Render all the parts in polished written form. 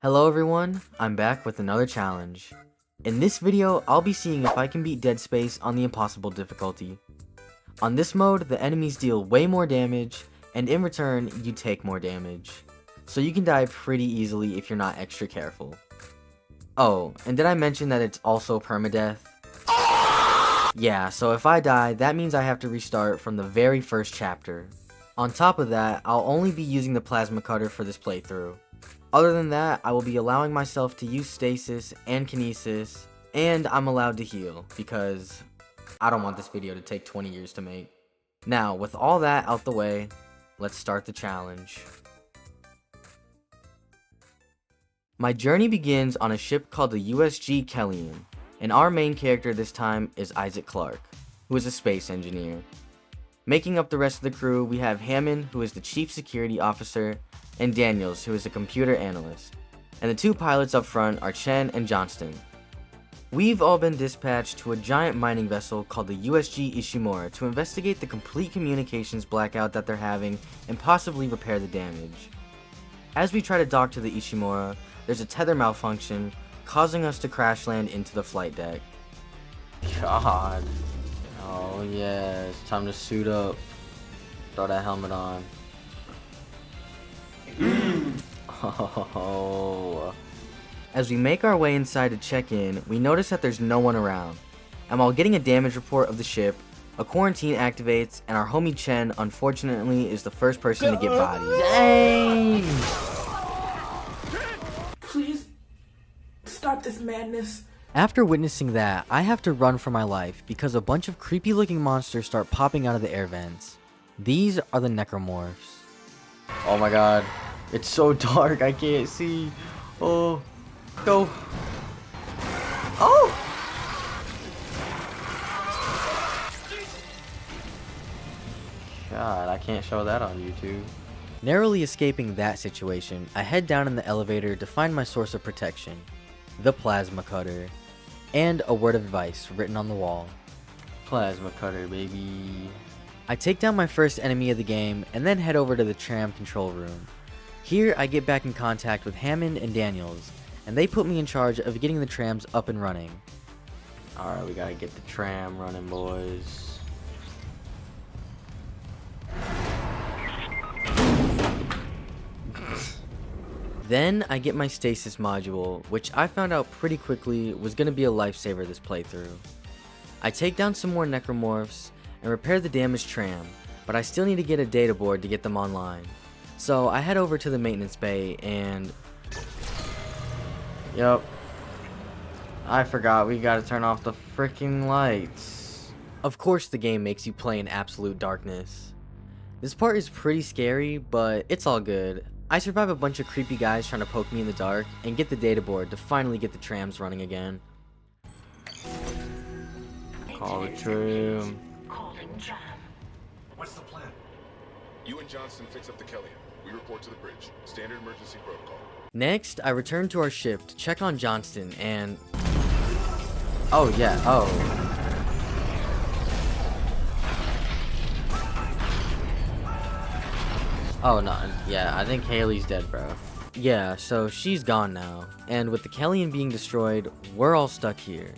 Hello everyone, I'm back with another challenge. In this video, I'll be seeing if I can beat Dead Space on the impossible difficulty. On this mode, the enemies deal way more damage, and in return, you take more damage. So you can die pretty easily if you're not extra careful. Oh, and did I mention that it's also permadeath? Yeah, so if I die, that means I have to restart from the very first chapter. On top of that, I'll only be using the plasma cutter for this playthrough. Other than that, I will be allowing myself to use stasis and kinesis, and I'm allowed to heal, because I don't want this video to take 20 years to make. Now, with all that out the way, let's start the challenge. My journey begins on a ship called the USG Kellyan, and our main character this time is Isaac Clarke, who is a space engineer. Making up the rest of the crew, we have Hammond, who is the chief security officer, and Daniels, who is a computer analyst. And the two pilots up front are Chen and Johnston. We've all been dispatched to a giant mining vessel called the USG Ishimura to investigate the complete communications blackout that they're having and possibly repair the damage. As we try to dock to the Ishimura, there's a tether malfunction, causing us to crash land into the flight deck. God. Oh yeah, it's time to suit up. Throw that helmet on. Oh. As we make our way inside to check in, we notice that there's no one around. And while getting a damage report of the ship, a quarantine activates, and our homie Chen, unfortunately, is the first person to get bodied. Dang! Please stop this madness. After witnessing that, I have to run for my life because a bunch of creepy looking monsters start popping out of the air vents. These are the Necromorphs. Oh my god, it's so dark, I can't see. Oh, go. Oh! God, I can't show that on YouTube. Narrowly escaping that situation, I head down in the elevator to find my source of protection, the plasma cutter, and a word of advice written on the wall. Plasma cutter, baby. I take down my first enemy of the game and then head over to the tram control room. Here I get back in contact with Hammond and Daniels, and they put me in charge of getting the trams up and running. Alright, we gotta get the tram running, boys. Then I get my stasis module, which I found out pretty quickly was going to be a lifesaver this playthrough. I take down some more Necromorphs and repair the damaged tram, but I still need to get a data board to get them online. So I head over to the maintenance bay and... Yup. I forgot we gotta turn off the freaking lights. Of course the game makes you play in absolute darkness. This part is pretty scary, but it's all good. I survive a bunch of creepy guys trying to poke me in the dark and get the data board to finally get the trams running again. Call the tram. Calling tram. What's the plan? You and Johnston fix up the Kellyan. We report to the bridge. Standard emergency protocol. Next, I return to our ship to check on Johnston and... Oh yeah, oh. Oh no, yeah, I think Haley's dead, bro. Yeah, so she's gone now, and with the Kellyan being destroyed, we're all stuck here.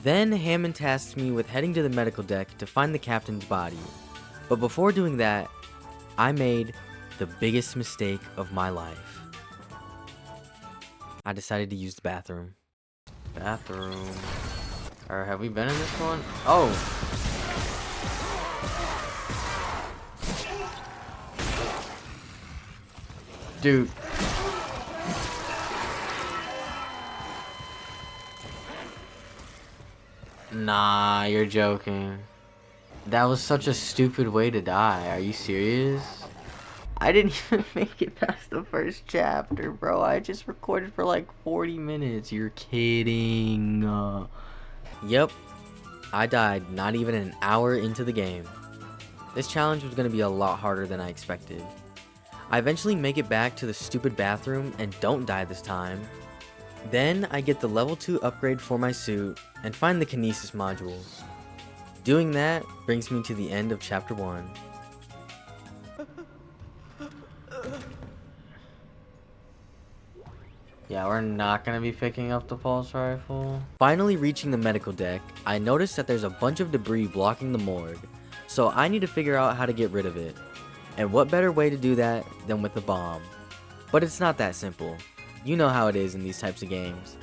Then Hammond tasks me with heading to the medical deck to find the captain's body. But before doing that, I made the biggest mistake of my life. I decided to use the bathroom. Bathroom. Or have we been in this one? Oh! Dude. Nah, you're joking. That was such a stupid way to die. Are you serious? I didn't even make it past the first chapter, bro. I just recorded for like 40 minutes. You're kidding. Yep. I died not even an hour into the game. This challenge was going to be a lot harder than I expected. I eventually make it back to the stupid bathroom and don't die this time. Then I get the level 2 upgrade for my suit and find the kinesis module. Doing that brings me to the end of chapter 1. Yeah, we're not gonna be picking up the pulse rifle. Finally reaching the medical deck, I notice that there's a bunch of debris blocking the morgue, so I need to figure out how to get rid of it. And what better way to do that than with a bomb? But it's not that simple. You know how it is in these types of games.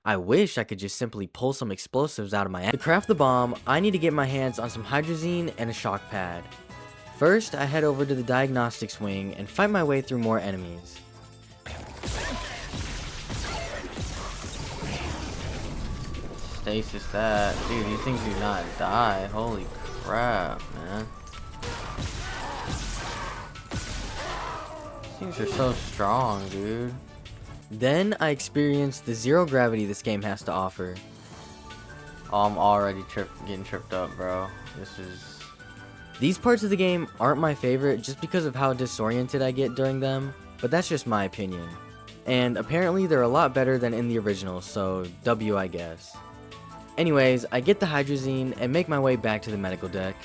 I wish I could just simply pull some explosives out of my ass. To craft the bomb, I need to get my hands on some hydrazine and a shock pad. First, I head over to the diagnostics wing and fight my way through more enemies. Stasis that. Dude, these things do not die. Holy crap, man. These things are so strong, dude. Then I experience the zero gravity this game has to offer. Oh, I'm already getting tripped up, bro. This is... These parts of the game aren't my favorite just because of how disoriented I get during them, but that's just my opinion. And apparently they're a lot better than in the original, so W I guess. Anyways, I get the hydrazine and make my way back to the medical deck.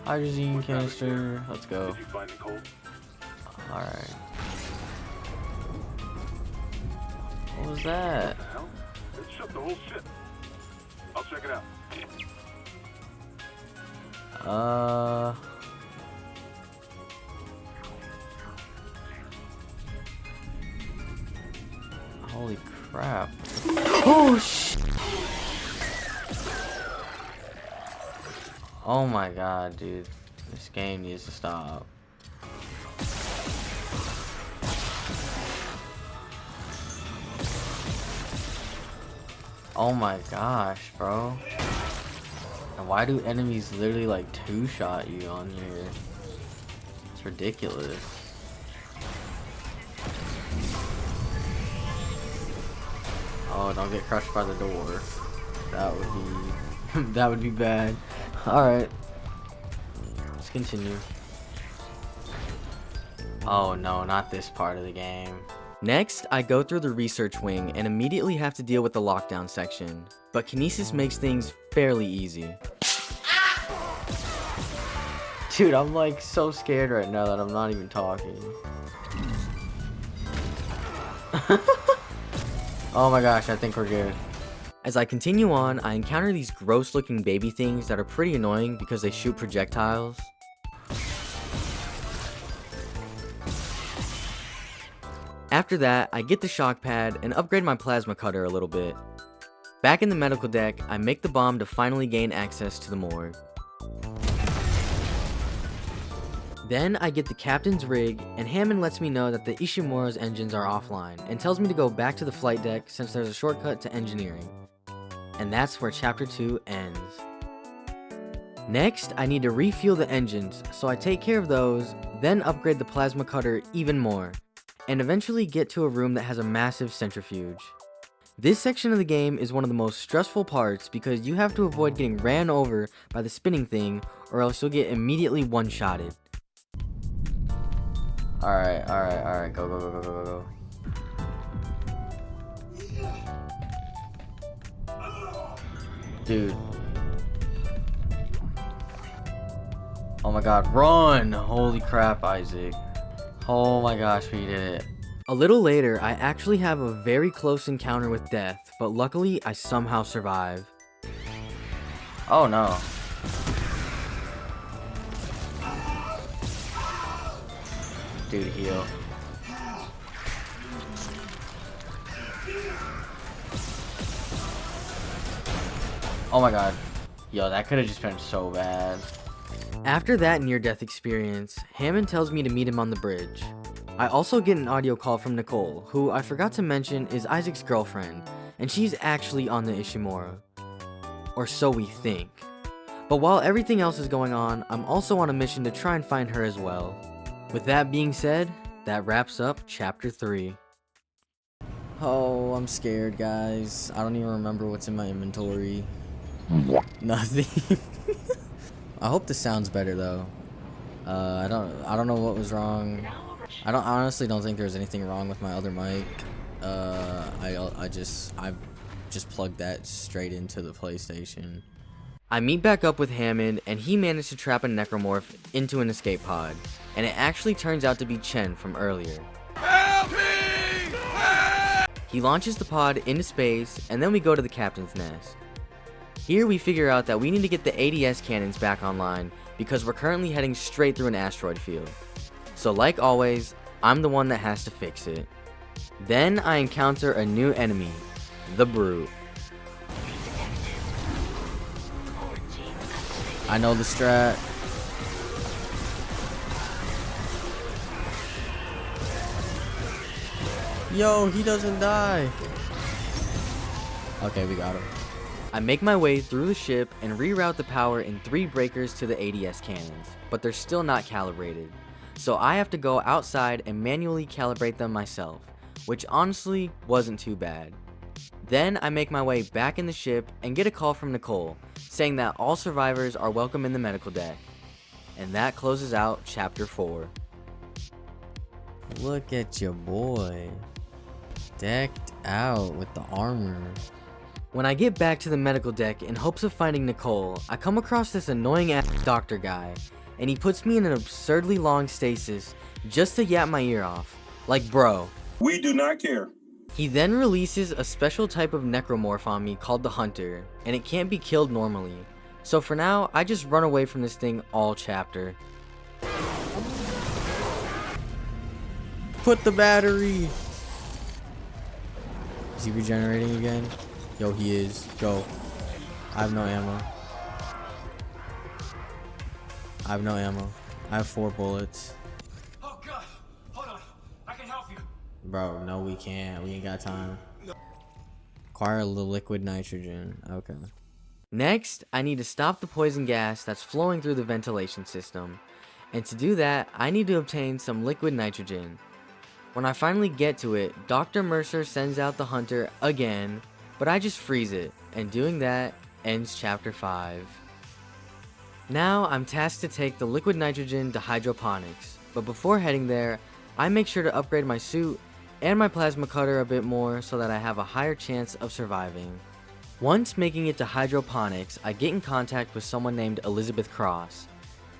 Hydrazine canister. Let's go. Did you find Nicole? Alright. What was that? What the hell? It shut the whole ship. I'll check it out. Holy crap. Oh, shit. Oh my god, dude. This game needs to stop. Oh my gosh, bro. And why do enemies literally like two-shot you on here? It's ridiculous. Oh, don't get crushed by the door. That would be that would be bad. Alright. Let's continue. Oh no, not this part of the game. Next, I go through the research wing and immediately have to deal with the lockdown section, but Kinesis makes things fairly easy. Dude, I'm like so scared right now that I'm not even talking. Oh my gosh, I think we're good. As I continue on, I encounter these gross looking baby things that are pretty annoying because they shoot projectiles. After that, I get the shock pad and upgrade my plasma cutter a little bit. Back in the medical deck, I make the bomb to finally gain access to the morgue. Then I get the captain's rig, and Hammond lets me know that the Ishimura's engines are offline, and tells me to go back to the flight deck since there's a shortcut to engineering. And that's where Chapter 2 ends. Next, I need to refuel the engines, so I take care of those, then upgrade the plasma cutter even more, and eventually get to a room that has a massive centrifuge. This section of the game is one of the most stressful parts because you have to avoid getting ran over by the spinning thing, or else you'll get immediately one-shotted. Alright, go, go, go, go, go, go. Dude. Oh my god, run! Holy crap, Isaac. Oh my gosh, we did it. A little later, I actually have a very close encounter with death, but luckily I somehow survive. Oh no. Dude, heal. Oh my god. Yo, that could have just been so bad. After that near-death experience, Hammond tells me to meet him on the bridge. I also get an audio call from Nicole, who I forgot to mention is Isaac's girlfriend, and she's actually on the Ishimura. Or so we think. But while everything else is going on, I'm also on a mission to try and find her as well. With that being said, that wraps up Chapter 3. Oh, I'm scared, guys. I don't even remember what's in my inventory. Nothing. I hope this sounds better though. I don't know what was wrong. I honestly don't think there's anything wrong with my other mic. I just plugged that straight into the PlayStation. I meet back up with Hammond, and he managed to trap a Necromorph into an escape pod, and it actually turns out to be Chen from earlier. Help me! He launches the pod into space, and then we go to the captain's nest. Here we figure out that we need to get the ADS cannons back online because we're currently heading straight through an asteroid field. So like always, I'm the one that has to fix it. Then I encounter a new enemy, the Brute. I know the strat. Yo, he doesn't die. Okay, we got him. I make my way through the ship and reroute the power in 3 breakers to the ADS cannons, but they're still not calibrated. So I have to go outside and manually calibrate them myself, which honestly wasn't too bad. Then I make my way back in the ship and get a call from Nicole, saying that all survivors are welcome in the medical deck. And that closes out Chapter 4. Look at your boy. Decked out with the armor. When I get back to the medical deck in hopes of finding Nicole, I come across this annoying ass doctor guy, and he puts me in an absurdly long stasis just to yap my ear off. Like, bro. We do not care. He then releases a special type of necromorph on me called the Hunter, and it can't be killed normally. So for now, I just run away from this thing all chapter. Put the battery. Is he regenerating again? Yo, he is. Go. I have no ammo. I have no ammo. I have 4 bullets. Oh god! Hold on. I can help you. Bro, no we can't. We ain't got time. Acquire the liquid nitrogen. Okay. Next, I need to stop the poison gas that's flowing through the ventilation system. And to do that, I need to obtain some liquid nitrogen. When I finally get to it, Dr. Mercer sends out the Hunter again, but I just freeze it, and doing that ends Chapter 5. Now I'm tasked to take the liquid nitrogen to hydroponics, but before heading there, I make sure to upgrade my suit and my plasma cutter a bit more so that I have a higher chance of surviving. Once making it to hydroponics, I get in contact with someone named Elizabeth Cross.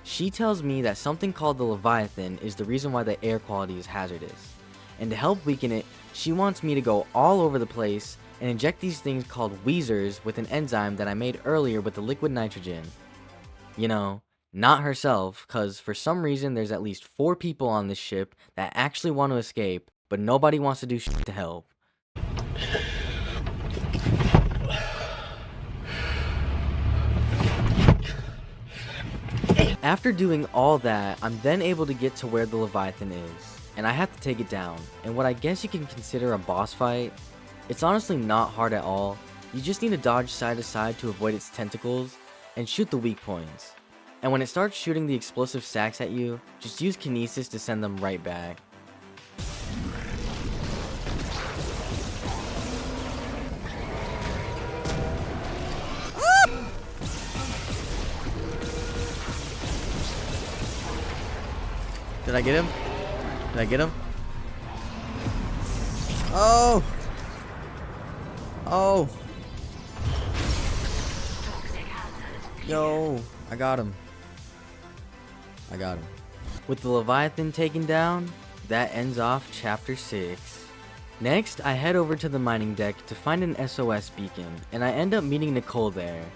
She tells me that something called the Leviathan is the reason why the air quality is hazardous. And to help weaken it, she wants me to go all over the place and inject these things called Wheezers with an enzyme that I made earlier with the liquid nitrogen. You know, not herself, cause for some reason there's at least 4 people on this ship that actually want to escape, but nobody wants to do shit to help. After doing all that, I'm then able to get to where the Leviathan is, and I have to take it down, and what I guess you can consider a boss fight. It's honestly not hard at all. You just need to dodge side to side to avoid its tentacles, and shoot the weak points. And when it starts shooting the explosive sacks at you, just use kinesis to send them right back. Did I get him? Did I get him? Oh! Oh! Yo! I got him. I got him. With the Leviathan taken down, that ends off Chapter 6. Next, I head over to the mining deck to find an SOS beacon, and I end up meeting Nicole there.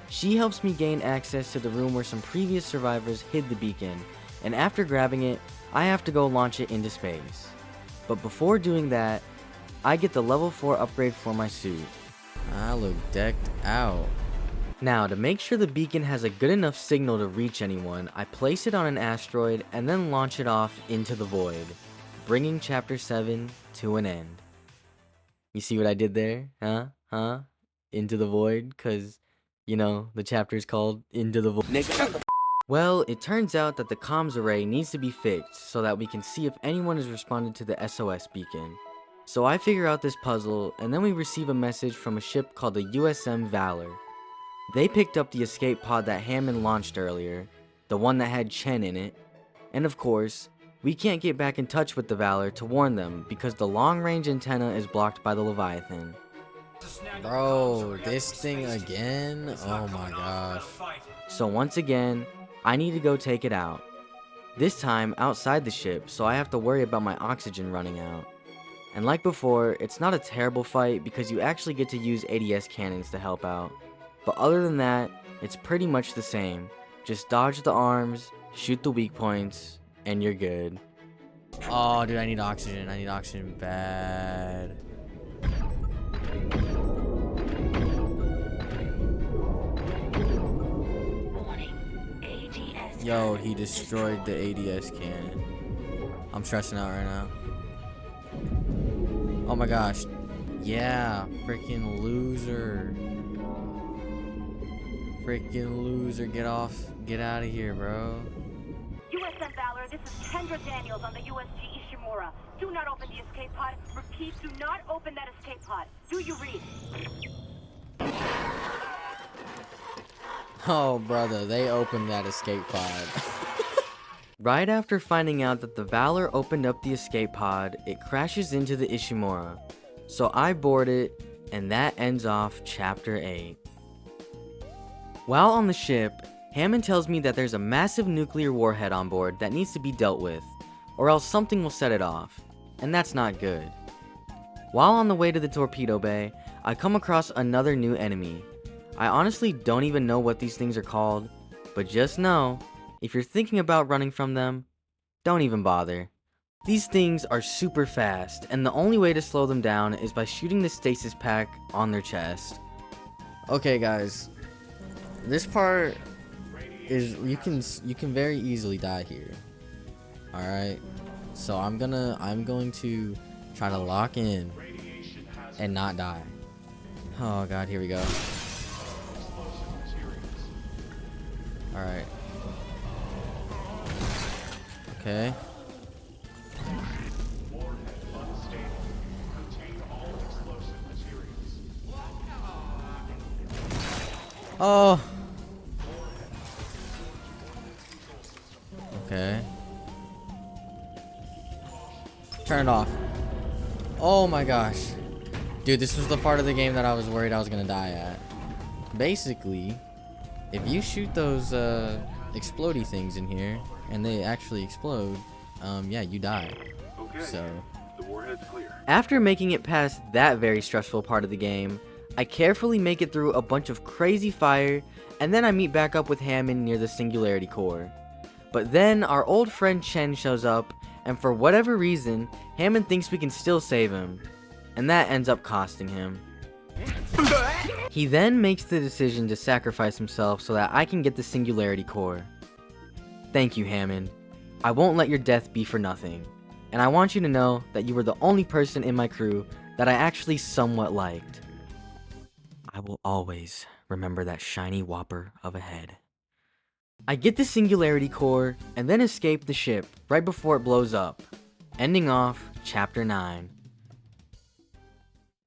She helps me gain access to the room where some previous survivors hid the beacon, and after grabbing it, I have to go launch it into space. But before doing that, I get the level 4 upgrade for my suit. I look decked out. Now, to make sure the beacon has a good enough signal to reach anyone, I place it on an asteroid and then launch it off into the void, bringing Chapter 7 to an end. You see what I did there? Huh? Into the void? Cause, you know, the chapter is called Into the Void. Well, it turns out that the comms array needs to be fixed so that we can see if anyone has responded to the SOS beacon. So I figure out this puzzle, and then we receive a message from a ship called the USM Valor. They picked up the escape pod that Hammond launched earlier, the one that had Chen in it, and of course, we can't get back in touch with the Valor to warn them because the long-range antenna is blocked by the Leviathan. Bro, this thing again? Oh my gosh. So once again, I need to go take it out. This time outside the ship, so I have to worry about my oxygen running out. And like before, it's not a terrible fight because you actually get to use ADS cannons to help out. But other than that, it's pretty much the same. Just dodge the arms, shoot the weak points, and you're good. Oh, dude, I need oxygen. I need oxygen bad. Yo, he destroyed the ADS cannon. I'm stressing out right now. Oh my gosh. Yeah, freaking loser. Freaking loser. Get off. Get out of here, bro. USM Valor, this is Kendra Daniels on the USG Ishimura. Do not open the escape pod. Repeat, do not open that escape pod. Do you read? Oh, brother, they opened that escape pod. Right after finding out that the Valor opened up the escape pod, it crashes into the Ishimura. So I board it, and that ends off Chapter 8. While on the ship, Hammond tells me that there's a massive nuclear warhead on board that needs to be dealt with, or else something will set it off, and that's not good. While on the way to the torpedo bay, I come across another new enemy. I honestly don't even know what these things are called, but just know, if you're thinking about running from them, don't even bother. These things are super fast, and the only way to slow them down is by shooting the stasis pack on their chest. Okay, guys. This part is you can very easily die here. All right. So I'm going to try to lock in and not die. Oh god, here we go. All right. Okay. Oh. Okay. Turn it off. Oh my gosh. Dude, this was the part of the game that I was worried I was gonna die at. Basically, if you shoot those explodey things in here and they actually explode, yeah, you die. Okay. So The warhead's clear. After making it past that very stressful part of the game, I carefully make it through a bunch of crazy fire, and then I meet back up with Hammond near the Singularity Core. But then our old friend Chen shows up, and for whatever reason, Hammond thinks we can still save him, and that ends up costing him. He then makes the decision to sacrifice himself so that I can get the Singularity Core. Thank you, Hammond. I won't let your death be for nothing, and I want you to know that you were the only person in my crew that I actually somewhat liked. I will always remember that shiny whopper of a head. I get the Singularity Core, and then escape the ship right before it blows up, ending off Chapter 9.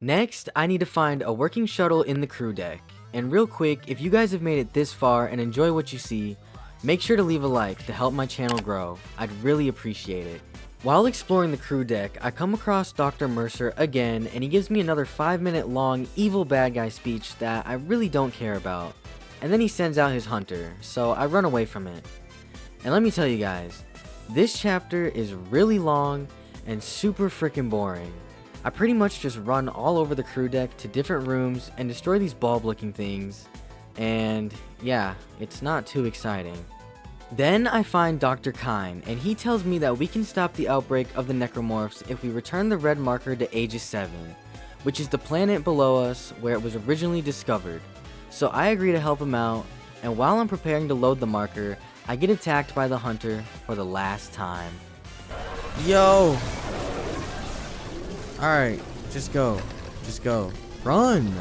Next, I need to find a working shuttle in the crew deck, and real quick, if you guys have made it this far and enjoy what you see, make sure to leave a like to help my channel grow. I'd really appreciate it. While exploring the crew deck, I come across Dr. Mercer again, and he gives me another 5-minute long evil bad guy speech that I really don't care about. And then he sends out his hunter, so I run away from it. And let me tell you guys, this chapter is really long and super freaking boring. I pretty much just run all over the crew deck to different rooms and destroy these bulb looking things, and yeah, it's not too exciting. Then I find Dr. Kine, and he tells me that we can stop the outbreak of the Necromorphs if we return the red marker to Aegis 7, which is the planet below us where it was originally discovered. So I agree to help him out, and while I'm preparing to load the marker, I get attacked by the hunter for the last time. yo. All right, just go. Just go. Run.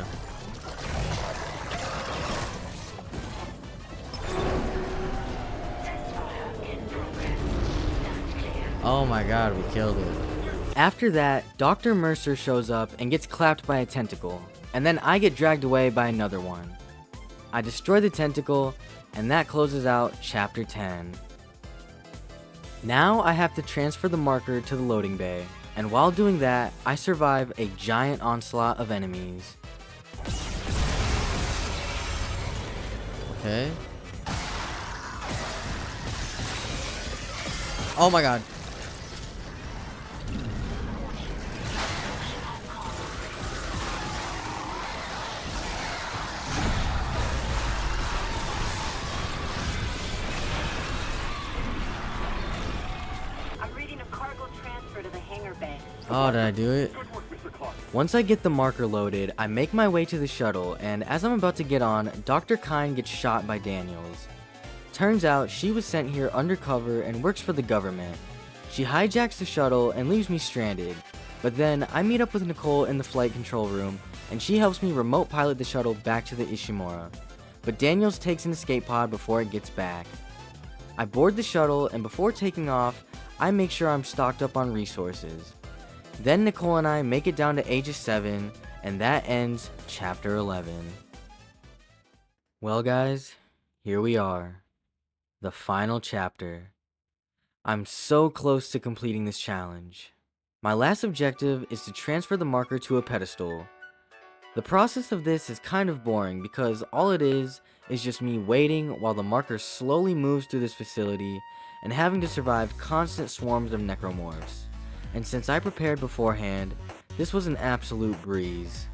Oh my god, we killed it. After that, Dr. Mercer shows up and gets clapped by a tentacle, and then I get dragged away by another one. I destroy the tentacle, and that closes out Chapter 10. Now I have to transfer the marker to the loading bay, and while doing that, I survive a giant onslaught of enemies. Okay. Oh my god. Oh, did I do it? Once I get the marker loaded, I make my way to the shuttle, and as I'm about to get on, Dr. Kine gets shot by Daniels. Turns out she was sent here undercover and works for the government. She hijacks the shuttle and leaves me stranded, but then I meet up with Nicole in the flight control room, and she helps me remote pilot the shuttle back to the Ishimura. But Daniels takes an escape pod before it gets back. I board the shuttle, and before taking off, I make sure I'm stocked up on resources. Then Nicole and I make it down to Aegis 7, and that ends Chapter 11. Well guys, here we are. The final chapter. I'm so close to completing this challenge. My last objective is to transfer the marker to a pedestal. The process of this is kind of boring because all it is just me waiting while the marker slowly moves through this facility and having to survive constant swarms of Necromorphs. And since I prepared beforehand, this was an absolute breeze.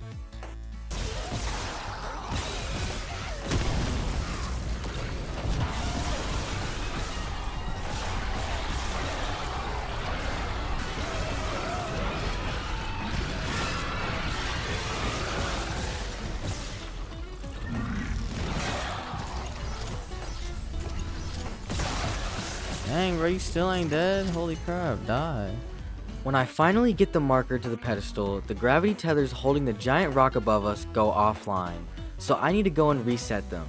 Dang, bro, you still ain't dead? Holy crap, die. When I finally get the marker to the pedestal, the gravity tethers holding the giant rock above us go offline, so I need to go and reset them.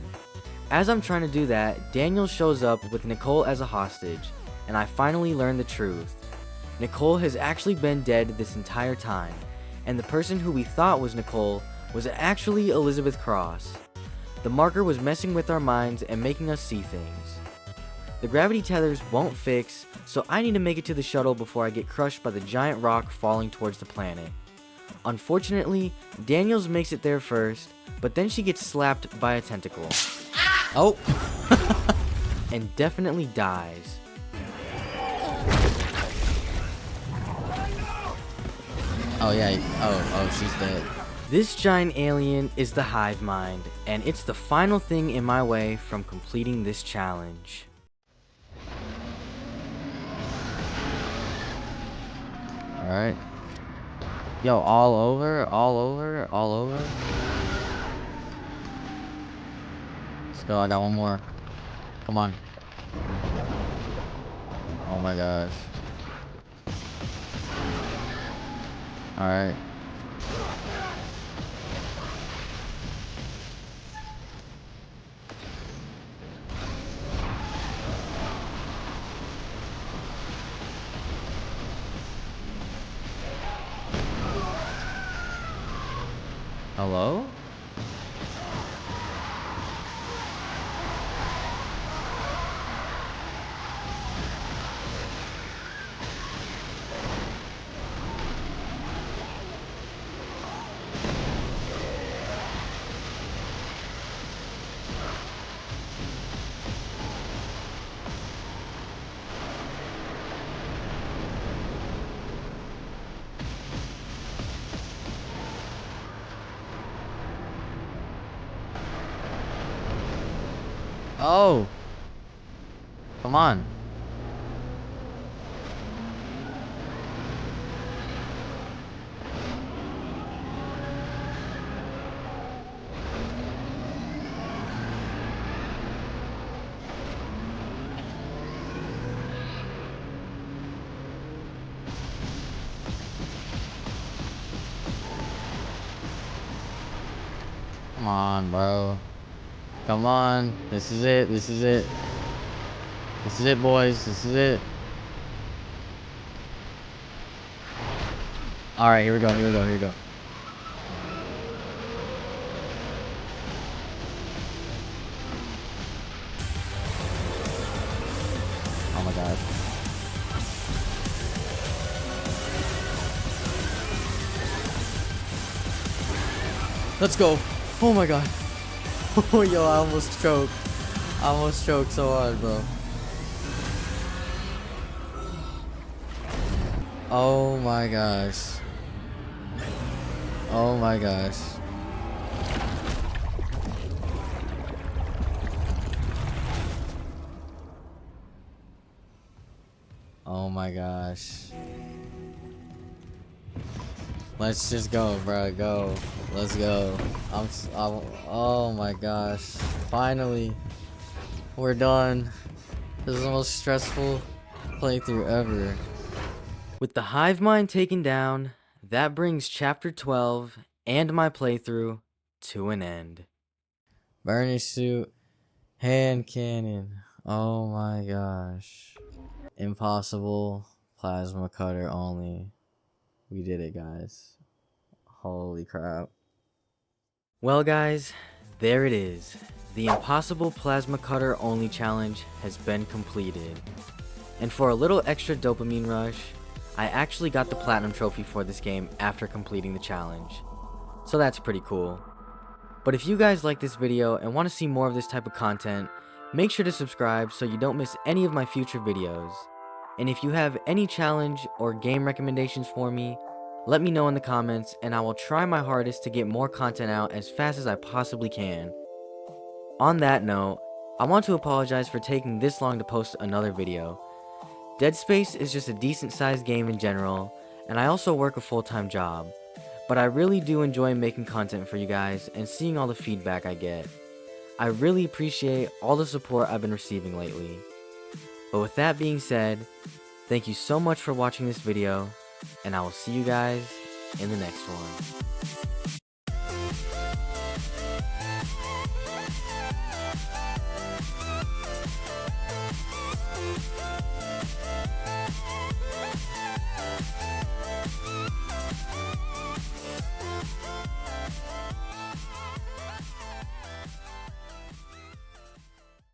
As I'm trying to do that, Daniel shows up with Nicole as a hostage, and I finally learn the truth. Nicole has actually been dead this entire time, and the person who we thought was Nicole was actually Elizabeth Cross. The marker was messing with our minds and making us see things. The gravity tethers won't fix, so I need to make it to the shuttle before I get crushed by the giant rock falling towards the planet. Unfortunately, Daniels makes it there first, but then she gets slapped by a tentacle. Oh! And definitely dies. Oh yeah, oh, she's dead. This giant alien is the Hive Mind, and it's the final thing in my way from completing this challenge. Alright. Yo, all over. Let's go, I got one more. Come on. Oh my gosh. Alright. Hello? Oh! Come on. Come on, bro. Come on. This is it. This is it. This is it, boys. This is it. Alright, here we go. Here we go. Here we go. Oh my god. Let's go. Oh my god. Oh, yo, I almost choked. I almost choked so hard, bro. Oh my gosh. Oh my gosh. Oh my gosh. Let's just go, bro. Go. Let's go. Oh my gosh. Finally. We're done. This is the most stressful playthrough ever. With the hive mind taken down, that brings chapter 12 and my playthrough to an end. Burning suit. Hand cannon. Oh my gosh. Impossible. Plasma cutter only. We did it, guys. Holy crap. Well guys, there it is. The impossible plasma cutter only challenge has been completed. And for a little extra dopamine rush, I actually got the platinum trophy for this game after completing the challenge. So that's pretty cool. But if you guys like this video and want to see more of this type of content, make sure to subscribe so you don't miss any of my future videos. And if you have any challenge or game recommendations for me, let me know in the comments and I will try my hardest to get more content out as fast as I possibly can. On that note, I want to apologize for taking this long to post another video. Dead Space is just a decent sized game in general, and I also work a full-time job. But I really do enjoy making content for you guys and seeing all the feedback I get. I really appreciate all the support I've been receiving lately. But with that being said, thank you so much for watching this video, and I will see you guys in the next one.